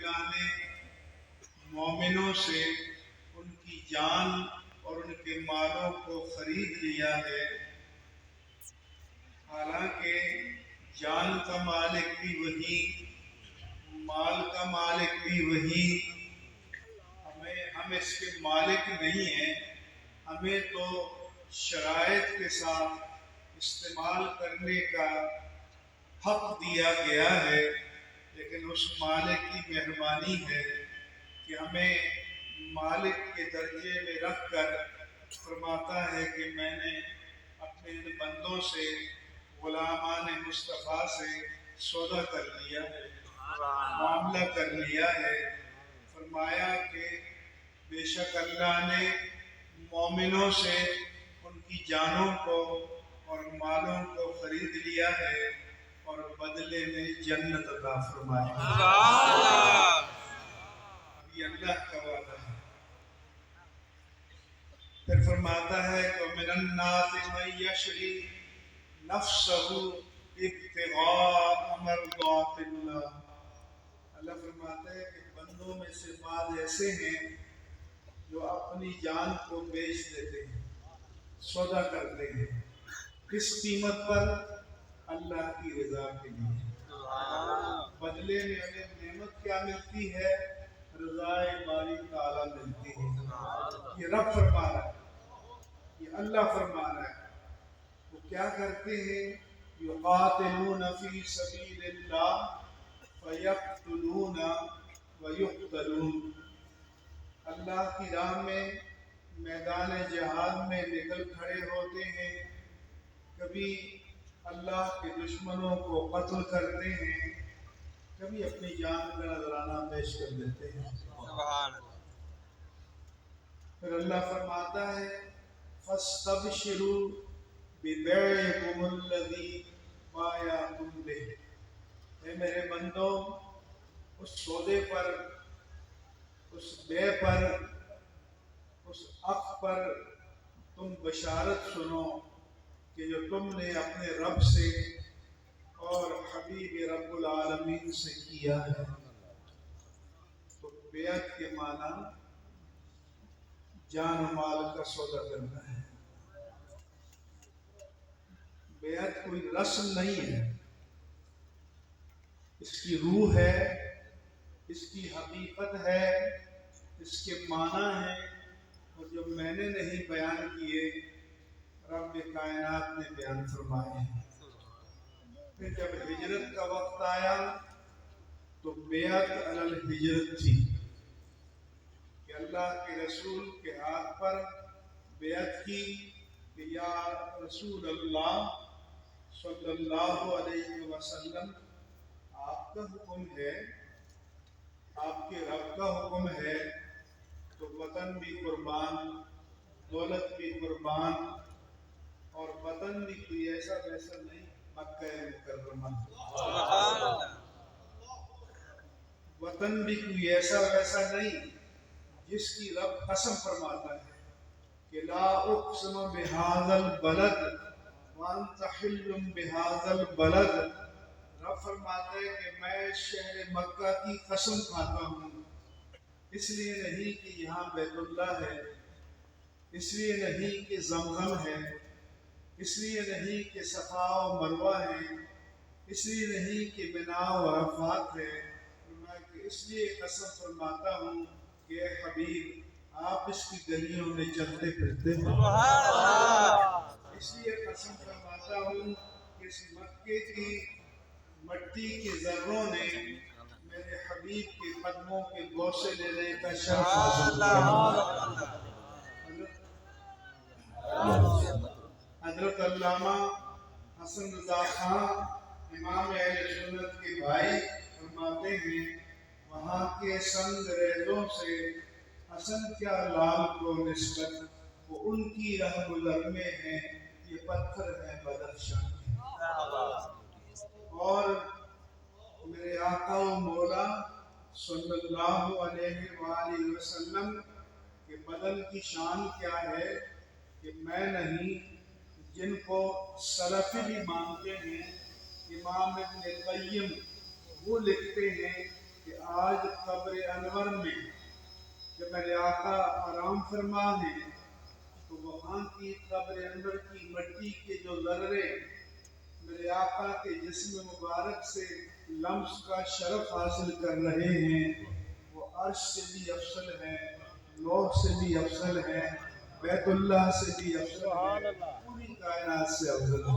اللہ نے مومنوں سے ان کی جان اور ان کے مالوں کو خرید لیا ہے، حالانکہ جان کا مالک بھی وہی، مال کا مالک بھی وہی، ہم اس کے مالک نہیں ہیں، ہمیں تو شرائط کے ساتھ استعمال کرنے کا حق دیا گیا ہے، لیکن اس مالک کی مہربانی ہے کہ ہمیں مالک کے درجے میں رکھ کر فرماتا ہے کہ میں نے اپنے بندوں سے، غلامان مصطفیٰ سے سودا کر لیا ہے، معاملہ کر لیا ہے۔ فرمایا کہ بے شک اللہ نے مومنوں سے ان کی جانوں کو اور مالوں کو خرید لیا ہے اور بدلے میں جنت عطا فرمائی۔ یہ اللہ کا وعدہ ہے۔ پھر فرماتا ہے کہ مِنَ النَّاسِ مَن يَشْرِي نَفْسَهُ ابْتِغَاءَ مَرْضَاتِ اللَّهِ۔ اللہ فرماتا ہے کہ بندوں میں سے بعض ایسے ہیں جو اپنی جان کو بیچ دیتے ہیں، سودا کرتے ہیں، کس قیمت پر؟ اللہ کی رضا کے لیے۔ بدلے میں ہمیں نعمت کیا ملتی ہے؟ رضائے باری تعالیٰ ملتی ہے۔ یہ رب فرما رہا ہے، یہ اللہ فرما رہا ہے۔ وہ کیا کرتے ہیں؟ یقاتلون فی سبیل اللہ فیقتلون ویقتلون۔ اللہ کی راہ میں میدان جہاد میں نکل کھڑے ہوتے ہیں، کبھی اللہ کے دشمنوں کو قتل کرتے ہیں، کبھی اپنی جان کا نذرانہ پیش کر دیتے ہیں۔ پھر اللہ فرماتا ہے فَاسْتَبْشِرُوا بِبَيْعِكُمُ الَّذِي بَایَعْتُم بِهِ۔ اے میرے بندو، اس سودے پر، اس بے پر، اس عقد پر تم بشارت سنو کہ جو تم نے اپنے رب سے اور حبیب رب العالمین سے کیا ہے۔ تو بیعت کے معنی جان و مال کا سودا کرنا ہے۔ بیعت کوئی رسم نہیں ہے، اس کی روح ہے، اس کی حقیقت ہے، اس کے معنی ہے، اور جو میں نے نہیں بیان کیے رب کائنات نے بیان فرمائے ہیں۔ پھر جب ہجرت کا وقت آیا تو بیعت علی الہجرت تھی کہ اللہ کے رسول کے ہاتھ پر بیعت کی کہ یا رسول اللہ صلی اللہ علیہ وسلم، آپ کا حکم ہے، آپ کے رب کا حکم ہے تو وطن بھی قربان، دولت بھی قربان، اور وطن بھی کوئی ایسا ویسا نہیں، مکہ مکرمہ، وطن بھی کوئی ایسا ویسا نہیں جس کی رب قسم فرماتا ہے کہ لا اقسم بہذا البلد وانت حل بہذا البلد۔ رب فرماتا ہے کہ میں شہر مکہ کی قسم کھاتا ہوں، اس لیے نہیں کہ یہاں بیت اللہ ہے، اس لیے نہیں کہ زمزم ہے، اس لیے نہیں کہ صفا و مروہ ہے، اس لیے نہیں کہ منا و عرفات ہے، کہ اس لیے قسم فرماتا ہوں کہ اے حبیب آپ اس کی گلیوں میں چلتے پھرتے ہیں، اس لیے قسم فرماتا ہوں کہ اس مکے کی مٹی کے ذروں نے میرے حبیب کے قدموں کے بوسے لینے کا شرف حاصل کیا۔ حضرت علامہ حسن رضا خان امام اہل سنت کے بھائی فرماتے ہیں وہاں کے سنگ ریزوں سے حسن کیا لال کو نسبت، وہ ان کی رہ گزر میں ہیں، یہ پتھر ہے بدخشاں کے۔ اور میرے آقا و مولا صلی اللہ علیہ وآلہ وسلم کے بدن کی شان کیا ہے کہ میں نہیں، جن کو سلفی بھی مانتے ہیں، امام ابن قیم وہ لکھتے ہیں کہ آج قبر قبر انور میں جب میرے آقا آرام فرما ہے تو وہاں کی قبر انور کی مٹی کے جو ذرے میرے آقا کے جسم مبارک سے لمس کا شرف حاصل کر رہے ہیں، وہ عرش سے بھی افضل ہے، لوح سے بھی افضل ہے، بیت اللہ سے بھی افضل ہے، پوری کائنات سے افضل ہے۔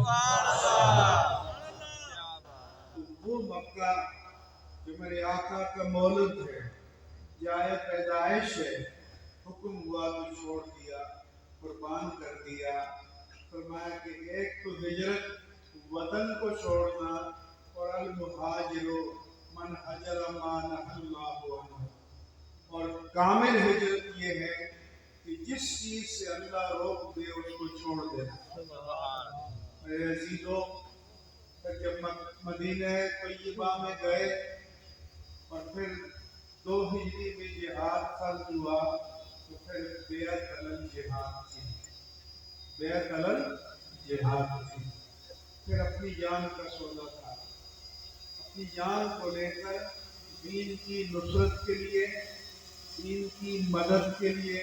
تو وہ مکہ جو میرے آقا کا مولد ہے، جائے پیدائش ہے، حکم ہوا تو چھوڑ دیا، قربان کر دیا۔ فرمایا کہ ایک تو ہجرت وطن کو چھوڑنا، اور المہاجر من حجر ما نہى اللہ عنہ، اور کامل ہجرت یہ ہے کہ جس چیز سے اللہ روک دے اس کو چھوڑ دینا۔ میرے عزیزو، جب مدینہ طیبہ میں گئے اور پھر 2 ہجری میں جہاد فرض ہوا تو پھر بیعت علی الجہاد تھی، بیعت علی الجہاد تھی، پھر اپنی جان کا سودا تھا، اپنی جان کو لے کر دین کی نصرت کے لیے، دین کی مدد کے لیے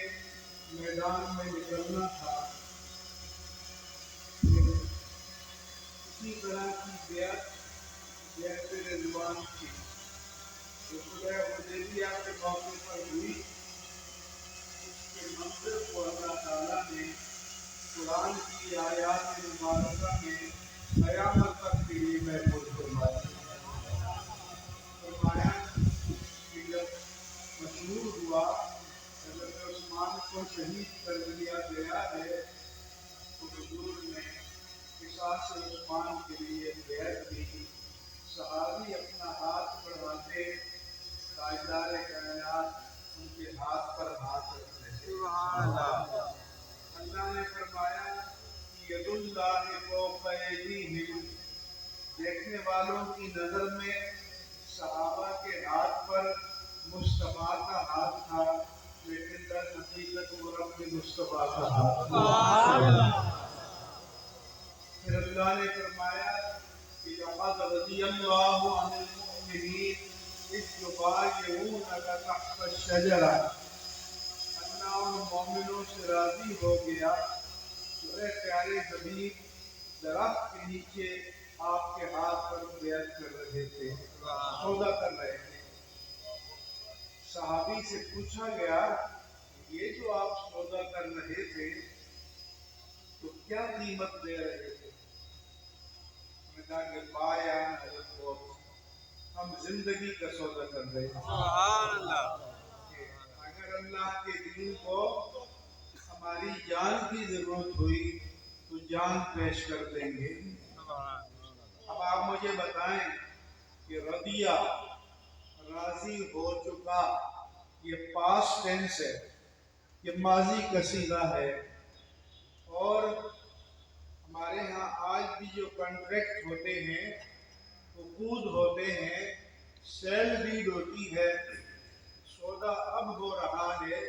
میدان میں نکلنا تھا۔ اسی طرح کی بیعت بیعت رضوان کی جو صلح حدیبیہ کے موقع پر ہوئی، اس کے منظر کو اللہ تعالیٰ نے قرآن کی آیات مبارکہ میں قیامت تک کے لیے محفوظ فرمایا۔ فرمایا کہ جب مشہور ہوا حضرت عثمان کو شہید کر دیا گیا ہے تو حضور نے قصاص عثمان کے لیے بیعت کی۔ صحابی اپنا ہاتھ بڑھاتے، تاجدار کائنات ان کے ہاتھ پر ہاتھ رکھتے تھے۔ اللہ نے فرمایا کہ ید اللہ فوق ایدیہم، دیکھنے والوں کی نظر میں صحابہ کے ہاتھ پر مصطفیٰ کا ہاتھ تھا، لیکن در حقیقت وہ رب مصطفیٰ کا ہاتھ تھا۔ پھر اللہ نے فرمایا کہ لقد رضی اللہ عن المؤمنین اذ یبایعونک تحت الشجرہ، اللہ ان مومنوں سے راضی ہو گیا جو اے پیارے حبیب درخت کے نیچے آپ کے ہاتھ پر بیعت کر رہے تھے، سودا کر رہے تھے۔ صحابی سے پوچھا گیا یہ جو آپ سودا کر رہے تھے تو کیا قیمت دے رہے تھے؟ انہوں نے کہا کہ بایا حضرت بہت، ہم زندگی کا سودا کر رہے تھے۔ سبحان اللہ! اگر اللہ کے دین کو ہماری جان کی ضرورت ہوئی تو جان پیش کر دیں گے۔ اب آپ مجھے بتائیں کہ رضیہ، راضی ہو چکا، یہ پاسٹ ٹینس ہے، یہ ماضی کا صیغہ ہے، اور ہمارے ہاں آج بھی جو کنٹریکٹ ہوتے ہیں، عقود ہوتے ہیں، سیل ڈیڈ ہوتی ہے، سودا اب ہو رہا ہے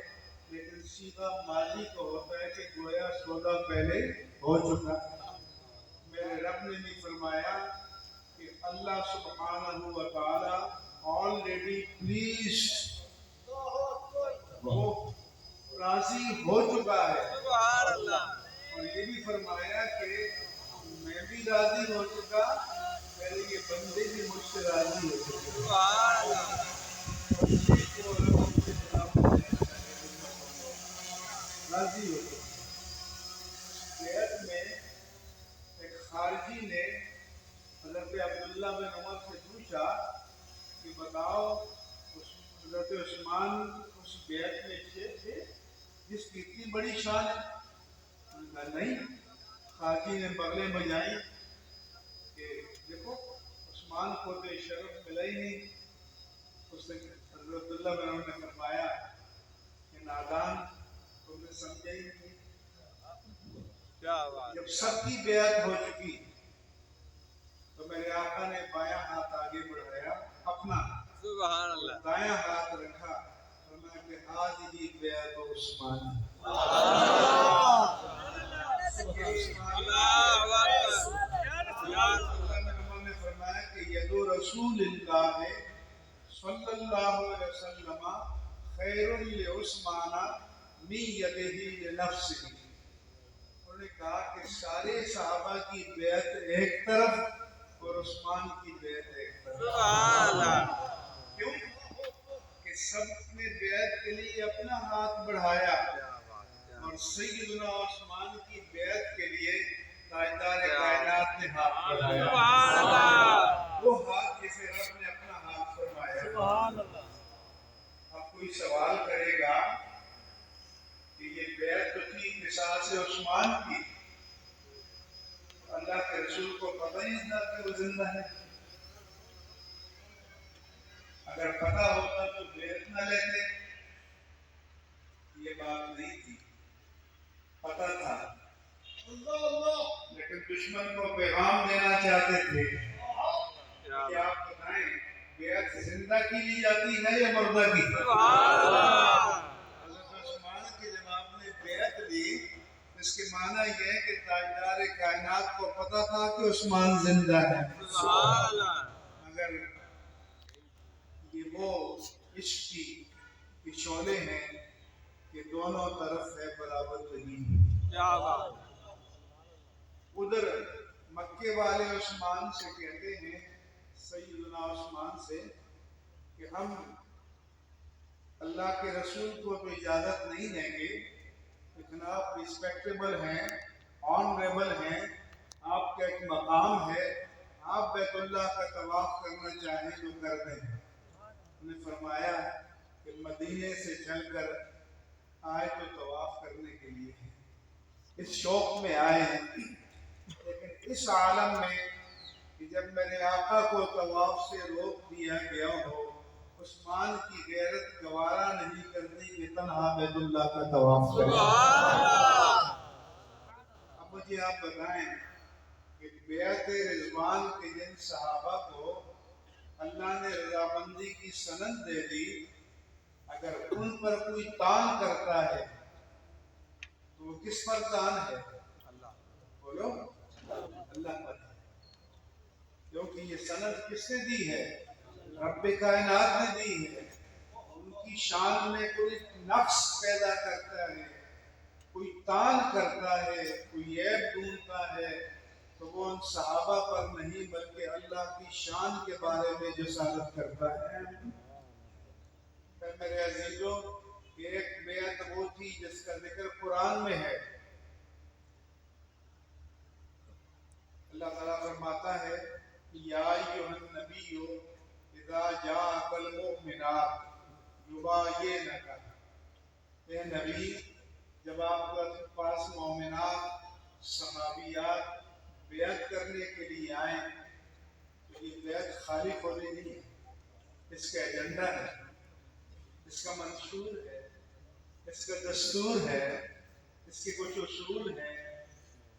لیکن سیدھا ماضی کو ہوتا ہے کہ گویا سودا پہلے ہو چکا۔ میرے رب نے بھی فرمایا کہ اللہ سبحانہ و تعالی already pleased، وہ راضی ہو چکا ہے۔ سبحان اللہ! اور یہ بھی فرمایا کہ میں بھی راضی ہو چکا، میرے یہ بندے بھی مجھ سے راضی ہو چکے۔ سبحان اللہ! راضی ہو چکے۔ بیعت میں ایک خارجی نے حضرت عبداللہ بن عمر سے پوچھا کہ بتاؤ حضرت عثمان اس بیعت میں تھے جس کی اتنی بڑی شان ہے؟ انہوں نے کہا نہیں۔ خارجی نے بغلیں بجائیں کہ دیکھو عثمان کو تو شرف ملا ہی نہیں۔ اس نے حضرت عبداللہ بن عمر نے فرمایا کہ نادان، تم نے سمجھا ہی نہیں۔ جب سب کی بیعت ہو چکی تو میرے آقا نے بایاں ہاتھ آگے بڑھایا اپنا، سبحان اللہ، دایاں ہاتھ رکھا، فرمایا کہ ہذہ بیعت عثمان۔ اللہ نے فرمایا کہ ید رسول اللہ صلی اللہ علیہ وسلم خیر لعثمان من یدہ لنفسہ. انہوں نے کہا کہ سارے صحابہ کی بیعت ایک طرف اور عثمان کی بیعت ایک طرف. کیوں کہ سب نے بیعت کے لیے اپنا ہاتھ بڑھایا اور سیدنا عثمان کی بیعت کے لیے تاجدار کائنات نے ہاتھ بڑھایا. وہ ہاتھ جسے رب نے اپنا ہاتھ فرمایا. اب کوئی سوال کرے گا کہ یہ بیعت تو تھی مثال سے عثمان کی، اللہ کے رسول کو پتہ ہی نہ کہ وہ زندہ ہے. اگر پتہ ہوتا تو بیعت نہ لیتے. یہ بات نہیں تھی، پتہ تھا، لیکن دشمن کو پیغام دینا چاہتے تھے کہ آپ بتائیں بیعت زندہ کی لی جاتی ہے یا مردہ کی؟ حضرت عثمان کی جب آپ نے بیعت لی اس کے معنی یہ ہے کہ تاجدار کائنات کو پتہ تھا کہ عثمان زندہ ہے. مگر یہ وہ عشق کی شعلے ہیں کہ دونوں طرف ہے برابر نہیں. ادھر مکے والے عثمان سے کہتے ہیں، سیدنا عثمان سے، کہ ہم اللہ کے رسول کو تو اجازت نہیں دیں گے، لیکن آپ رسپیکٹیبل ہیں، آنریبل ہیں، آپ کا ایک مقام ہے، آپ بیت اللہ کا طواف کرنا چاہیں تو کر دیں. انہوں نے فرمایا کہ مدینے سے چل کر آئے تو طواف کرنے کے لیے اس شوق میں آئے ہیں، لیکن اس عالم میں کہ جب میرے آقا کو طواف سے روک دیا گیا ہو، عثمان کی غیرت گوارا نہیں کرتی کہ تنہا بیت اللہ کا طواف کرے. اب مجھے آپ بتائیں کہ بیعت رضوان کے جن صحابہ کو اللہ نے رضامندی کی سند دے دی، اگر ان پر کوئی تان کرتا ہے تو وہ کس پر تان ہے؟ بولو، اللہ پر. کیونکہ یہ سند کس نے دی ہے؟ رب کائنات نے دی ہے. ان کی شان میں کوئی نقص پیدا کرتا ہے، کوئی تان کرتا ہے، کوئی عیب ڈھونڈتا ہے تو وہ ان صحابہ پر نہیں بلکہ اللہ کی شان کے بارے میں جسارت کرتا ہے. پھر میرے عزیزوں، ایک بیعت وہ تھی جس کا ذکر قرآن میں ہے. اللہ تعالیٰ فرماتا ہے یا ایھا النبی اذا جاءک المؤمنات یبایعنک. اے نبی، جب آپ کے پاس مومنات صحابیات بیعت کرنے کے لیے آئیں تو یہ بیعت خالی ہونے نہیں ہے، اس کا ایجنڈا ہے، اس کا منشور ہے، اس کا دستور ہے، اس کے کچھ اصول ہیں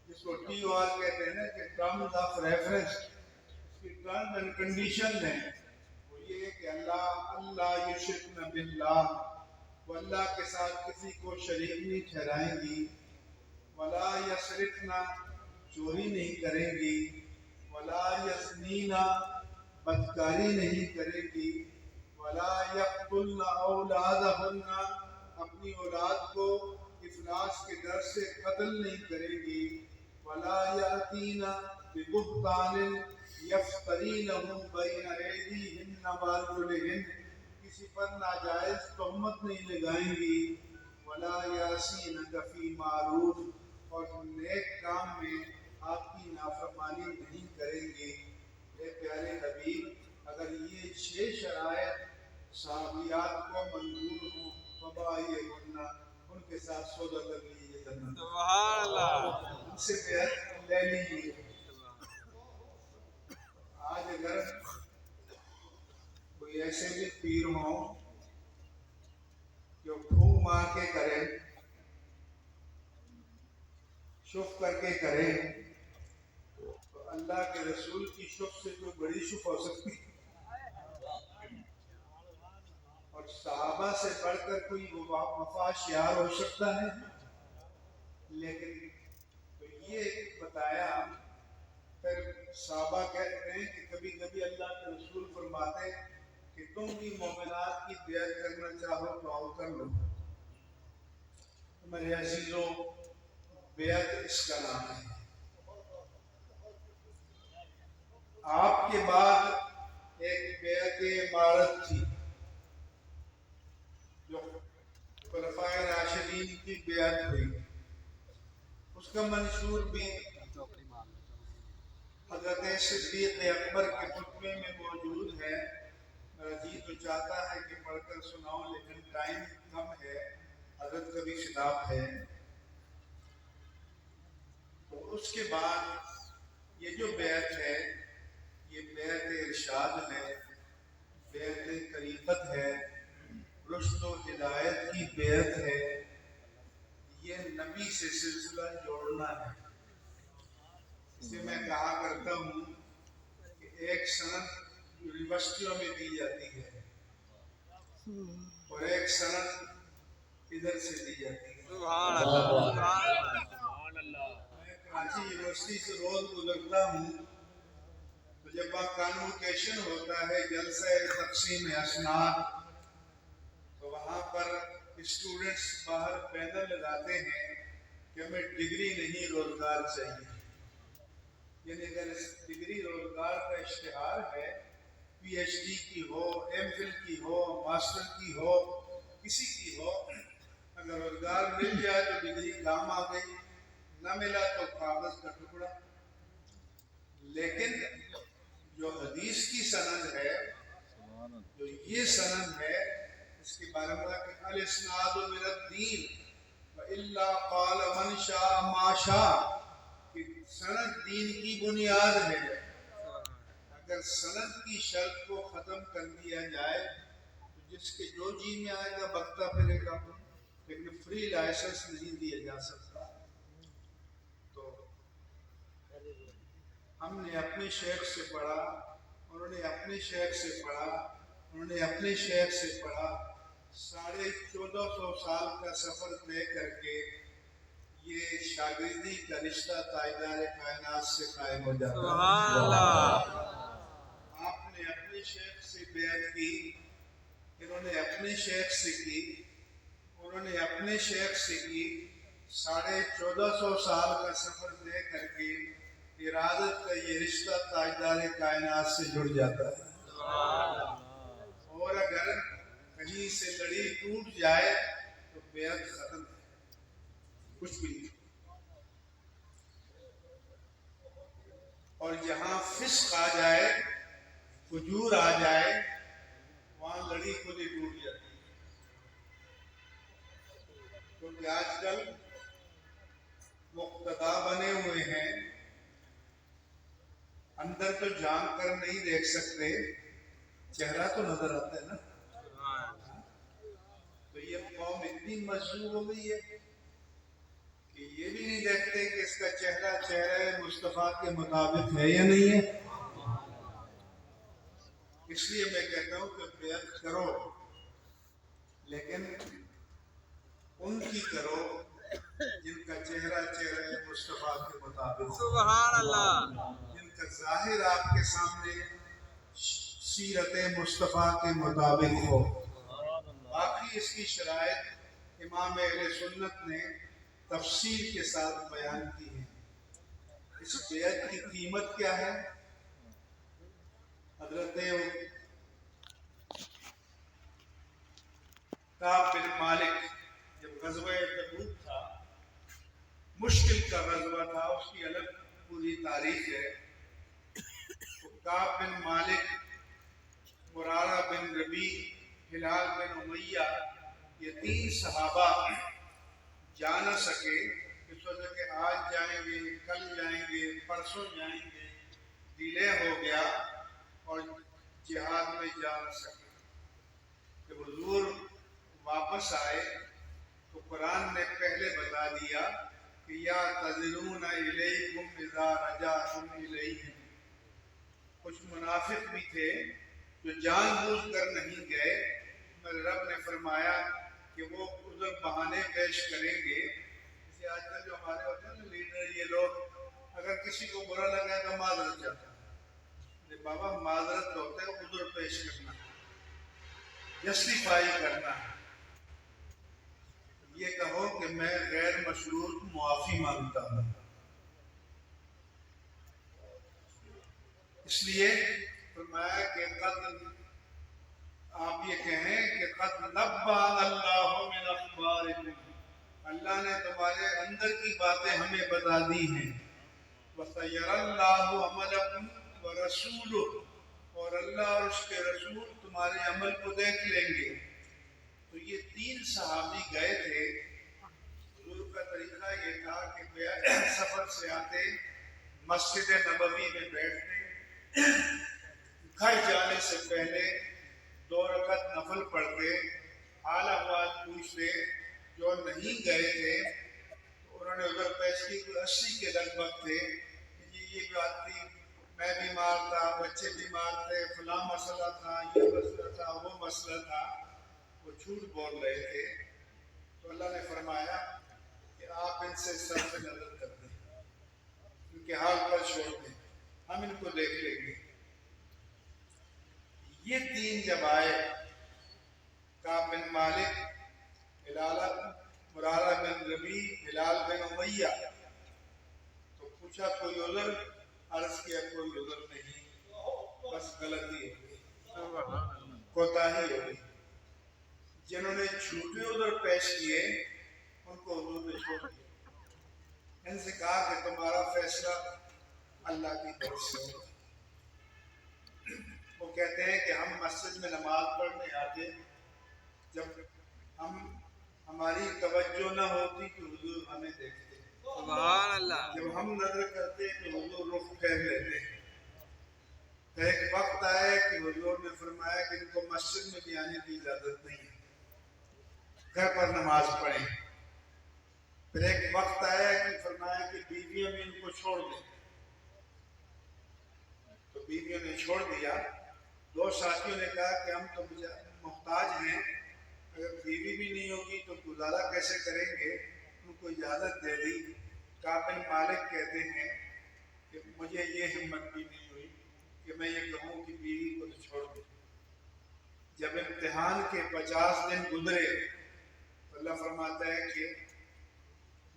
جس کو ٹی او آر کہتے ہیں نا کہ ٹرمز آف ریفرنس. اس کی ٹرمز اینڈ کنڈیشن ہیں. وہ یہ ہے کہ اللہ یشرکن باللہ، وہ اللہ کے ساتھ کسی کو شریک نہیں ٹھہرائیں گی. ولا یسرقن، چوری نہیں کریں گی. ولا یزنین، بدکاری نہیں کریں گی. ولا یقتلن اولادہن، اپنی اولاد کو افلاس کے ڈر سے قتل نہیں کریں گی. ولا یأتین ببہتان یفترینہ بین ایدیہن وارجلہن، کسی پر ناجائز تہمت نہیں لگائیں گی. ولا یعصینک فی معروف، اور نیک کام میں آپ کی نافرمانی نہیں کریں گے. اے پیارے حبیب، اگر یہ 6 شرائط صحابیات کو منظور ہوں فبایعہن، ان کے ساتھ سودا کر لیجیے جنت. سبحان اللہ. ان سے بیعت لے لیجیے. آج اگر کوئی ایسے بھی پیر ہوں جو پھونک مار کے کرے، شف کر کے کرے، تو اللہ کے رسول کی شف سے جو بڑی شف ہو سکتی اور صحابہ سے بڑھ کر کوئی وفا شیار ہو سکتا ہے. لیکن تو یہ بتایا. پھر صحابہ کہتے ہیں کہ کبھی کبھی اللہ کے رسول فرماتے کہ تم بھی مومنات کی بیعت کرنا چاہو تو آؤ کر لو. میرے عزیزوں، بیعت اس کا نام ہے. آپ کے بعد ایک بیعت امارت تھی جو خلفائے راشدین کی بیعت ہوئی. اس کا منشور بھی حضرت صدیق اکبر کے خطبے میں موجود ہے. میرا جی تو چاہتا ہے کہ پڑھ کر سناؤں، لیکن ٹائم کم ہے، حضرت کا بھی خطاب ہے. تو اس کے بعد یہ جو بیعت ہے، یہ بیعت ارشاد ہے، بیعت طریقت ہے، رشد و ہدایت کی بیعت ہے. یہ نبی سے سلسلہ جوڑنا ہے. اسے میں کہا کرتا ہوں کہ ایک سند یونیورسٹیوں میں دی جاتی ہے اور ایک سند ادھر سے دی جاتی ہے. میں کراچی یونیورسٹی سے روز گزرتا ہوں تو جب وہاں کانوکیشن ہوتا ہے، جلسہ تقسیم اسناد، تو وہاں پر اسٹوڈنٹس باہر بینر لگاتے ہیں کہ ہمیں ڈگری نہیں روزگار چاہیے. یعنی اگر ڈگری روزگار کا اشتہار ہے، پی ایچ ڈی کی ہو، ایم فل کی ہو، ماسٹر کی ہو، کسی کی ہو، اگر روزگار مل جائے تو ڈگری کام آ گئی، نہ ملا تو کاغذ کا ٹکڑا. لیکن جو حدیث کی سند ہے، جو یہ سند ہے، اس کے بارے میں کہ الاسناد من الدین والا قال من شاء ما شاء، کہ سند دین کی بنیاد ہے. اگر سند کی شرط کو ختم کر دیا جائے تو جس کے جو جی میں آئے گا بکتا پھرے گا، لیکن فری لائسنس نہیں دیا جا سکتا. تو ہم نے اپنے شیخ سے پڑھا، انہوں نے اپنے شیخ سے پڑھا، انہوں نے اپنے شیخ سے پڑھا. 1450 سال کا سفر طے کر کے یہ شاگردی کا رشتہ تاجدار کائنات سے قائم ہو جاتا ہے. سبحان اللہ. آپ نے اپنے شیخ سے بیعت کی، انہوں نے اپنے شیخ سے کی، انہوں نے اپنے شیخ سے کی. 1450 سال کا سفر طے کر کے ارادت کا یہ رشتہ تاجدار کائنات سے جڑ جاتا ہے. اور اگر کہیں سے لڑی ٹوٹ جائے تو بیعت ختم ہے، کچھ بھی نہیں. اور جہاں فسق آ جائے، فجور آ جائے، وہاں لڑی خود ہی ٹوٹ جاتی ہے. کیونکہ آج کل مقتدا بنے ہوئے ہیں، اندر تو جان کر نہیں دیکھ سکتے، چہرہ تو نظر آتا ہے نا. تو یہ قوم اتنی مجذوب ہو گئی ہے کہ یہ بھی نہیں دیکھتے کہ اس کا چہرہ مصطفیٰ کے مطابق ہے یا نہیں ہے. اس لیے میں کہتا ہوں کہ بیعت کرو، لیکن ان کی کرو جن کا چہرہ مصطفیٰ کے مطابق. سبحان اللہ. جن کا ظاہر آپ کے سامنے سیرت مصطفیٰ کے مطابق ہو. باقی اس کی شرائط امام اہل سنت نے تفصیل کے ساتھ بیان کی ہے. اس بیعت کی قیمت کیا ہے؟ حضرت کعب بن مالک جب غزوہ تبوک تھا، مشکل کا غزوہ تھا، اس کی الگ پوری تاریخ ہے. تو کعب بن مالک، مرارہ بن ربیع، ہلال بن امیہ، یہ 3 صحابہ جا نہ سکے. اس وجہ کہ آج جائیں گے، کل جائیں گے، پرسوں جائیں گے، ڈیلے ہو گیا اور جہاد میں جا نہ سکے. جب حضور واپس آئے تو قرآن نے پہلے بتا دیا کہ یا تذرون الیکم اذا رجعتم الیہم. کچھ منافق بھی تھے جو جان بوجھ کر نہیں گئے. میرے رب نے فرمایا کہ وہ عذر بہانے پیش کریں گے. جیسے آج کل جو ہمارے ہوتے ہیں نا لیڈر، یہ لوگ اگر کسی کو برا لگا تو معذرت چاہتے ہیں. بابا معذرت ہوتا ہے عذر پیش کرنا. جسٹیفائی کرنا ہے، یہ کہو کہ میں غیر مشروط معافی مانگتا ہوں. اس لیے فرمایا کہ آپ یہ کہیں کہ قد نبّأ اللہ من اخبارکم، اللہ نے تمہارے اندر کی باتیں ہمیں بتا دی ہیں. وَسَيَرَى اللَّهُ عَمَلَكُمْ وَرَسُولُهُ، اور اللہ اور اس کے رسول تمہارے عمل کو دیکھ لیں گے. تو یہ 3 صحابی گئے تھے. حضور کا طریقہ یہ تھا کہ سفر سے آتے مسجد نبوی میں بیٹھتے، گھر جانے سے پہلے 2 رکعت نفل پڑھتے، حال احوال پوچھتے. جو نہیں گئے تھے انہوں نے ادھر پیش کی، 80 کے لگ بھگ تھے. یہ بات تھی، میں بیمار تھا، بچے بیمار تھے، فلاں مسئلہ تھا، یہ مسئلہ تھا، وہ مسئلہ تھا. وہ جھوٹ بول رہے تھے. تو اللہ نے فرمایا کہ آپ ان سے صرف نظر کر دیں، ان کے حال پر چھوڑ دیں، ہم ان کو دیکھ لیں گے. یہ 3 جب آئے، کعب بن مالک، مرارہ بن ربیع، ہلال بن امیہ، تو پوچھا کوئی عذر؟ عرض کیا کوئی عذر نہیں، بس غلطی ہو گئی، کوتاہی ہو گئی. جنہوں نے جھوٹے عذر پیش کیے ان کو حضور نے چھوڑ دیا. ان سے کہا کہ تمہارا فیصلہ اللہ کی طرف سے ہو. وہ کہتے ہیں کہ ہم مسجد میں نماز پڑھنے آتے، جب ہماری توجہ نہ ہوتی تو حضور ہمیں دیکھتے، سبحان اللہ. جب ہم نظر کرتے تو حضور رخ پھیر لیتے. ایک وقت آئے کہ حضور نے فرمایا کہ ان کو مسجد میں بھی آنے کی اجازت نہیں ہے، گھر پر نماز پڑھیں. پھر ایک وقت آیا کہ فرمایا کہ بیویوں میں ان کو چھوڑ دیں، تو بیویوں نے چھوڑ دیا. 2 ساتھیوں نے کہا کہ ہم تو محتاج ہیں، اگر بیوی بھی نہیں ہوگی تو گزارا کیسے کریں گے؟ ان کو اجازت دے دی. کعب بن مالک کہتے ہیں کہ مجھے یہ ہمت بھی نہیں ہوئی کہ میں یہ کہوں کہ بیوی کو تو چھوڑ دیں. جب امتحان کے 50 دن گزرے تو اللہ فرماتا ہے کہ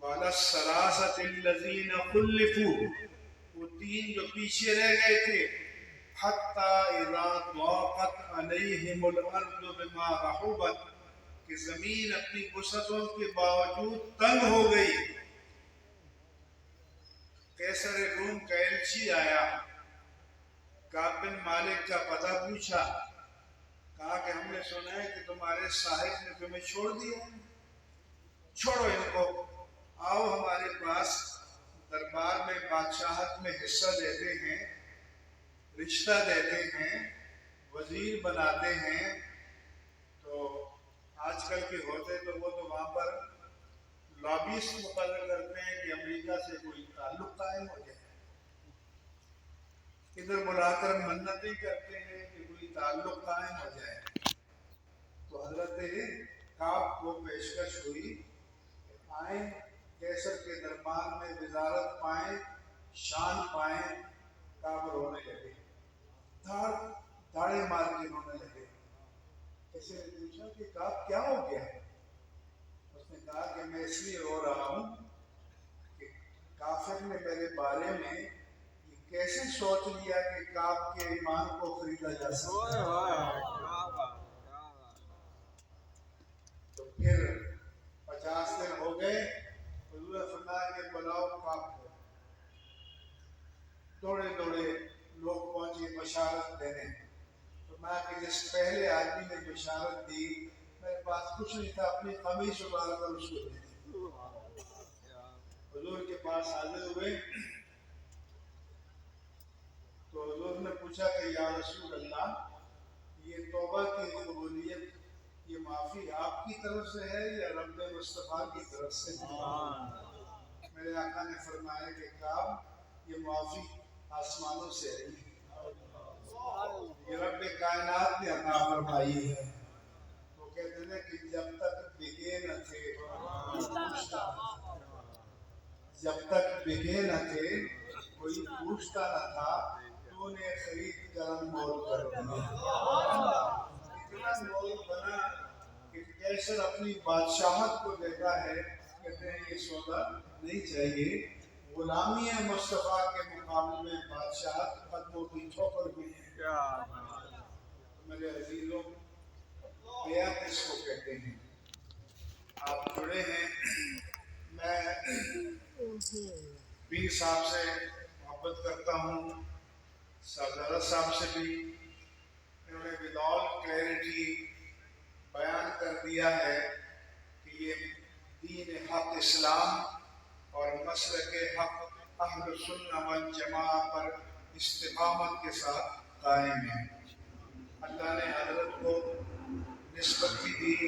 وَعَلَى الثَّلَاثَةِ الَّذِينَ خُلِّفُوا، وہ 3 جو پیچھے رہ گئے تھے، حَتَّى إِذَا ضَاقَتْ عَلَيْهِمُ الْأَرْضُ بِمَا رَحُبَتْ، کہ زمین اپنی وسعتوں کے باوجود تنگ ہو گئی. قیصر روم کا ایلچی آیا، کعب بن مالک کا پتہ پوچھا، کہا کہ ہم نے سنا ہے کہ تمہارے صاحب نے تمہیں چھوڑ دیا، چھوڑو ان کو، آؤ ہمارے پاس، دربار میں بادشاہت میں حصہ دیتے ہیں، رشتہ دیتے ہیں، وزیر بناتے ہیں. تو آج کل کے ہوتے تو وہ تو وہاں پر لابیسٹ مقرر کرتے ہیں کہ امریکہ سے کوئی تعلق قائم ہو جائے، ادھر بلا کر منتیں کرتے ہیں کہ کوئی تعلق قائم ہو جائے. تو حضرت کعب کو پیشکش ہوئی، آئیں کیسر کے دربار میں وزارت پائیں، شان پائیں. کعب رونے لگے، داڑیں مار کے رونے لگے. کسی نے پوچھا کہ کعب کیا ہو گیا؟ اس نے کہا کہ میں اس لیے رو رہا ہوں کہ کافر نے میرے بارے میں یہ کیسے سوچ لیا کہ کعب کے ایمان کو خریدا جا سکتا ہے. تو پھر 50 دن ہو گئے، حضور نے فرمایا کہ بلاؤ کعب کو. دوڑے دوڑے لوگ پہنچے بشارت دینے. فرمایا کہ جس پہلے آدمی نے بشارت دی، میرے پاس کچھ نہیں تھا، اپنی قمیص اتار کر اس کو دے دی. حضور کے پاس حاضر ہوئے تو حضور نے پوچھا کہ یا رسول اللہ، یہ توبہ کی قبولیت، یہ معافی آپ کی طرف سے ہے یا رب مصطفیٰ کی طرف سے؟ میرے آقا نے فرمایا کہ کعب، یہ معافی آسمانوں سے ہے، یہ رب کائنات نے عطا فرمائی ہے. وہ کہتے ہیں کہ جب تک بکے نہ تھے، جب تک بکے نہ تھے کوئی پوچھتا نہ تھا، تو نے خرید کر انمول کر دیا. اتنا مول بنا کہ کیسر اپنی بادشاہت کو دیتا ہے، کہتے ہیں یہ سودا نہیں چاہیے، غلامی مصطفیٰ کے مقابلے میں بادشاہت قدموں کی ٹھوکر ہوئی ہے۔ میرے عزیزوں، بیعت اس کو کہتے ہیں۔ آپ جڑے ہیں، میں پیر صاحب سے محبت کرتا ہوں، صاحبزادہ صاحب سے بھی۔ انہوں نے وداؤٹ کلیئرٹی بیان کر دیا ہے کہ یہ دین حق اسلام اور مسلک حق اہل سنہ والجماعہ پر استقامت کے ساتھ قائم ہے۔ اللہ نے حضرت کو نسبت بھی دی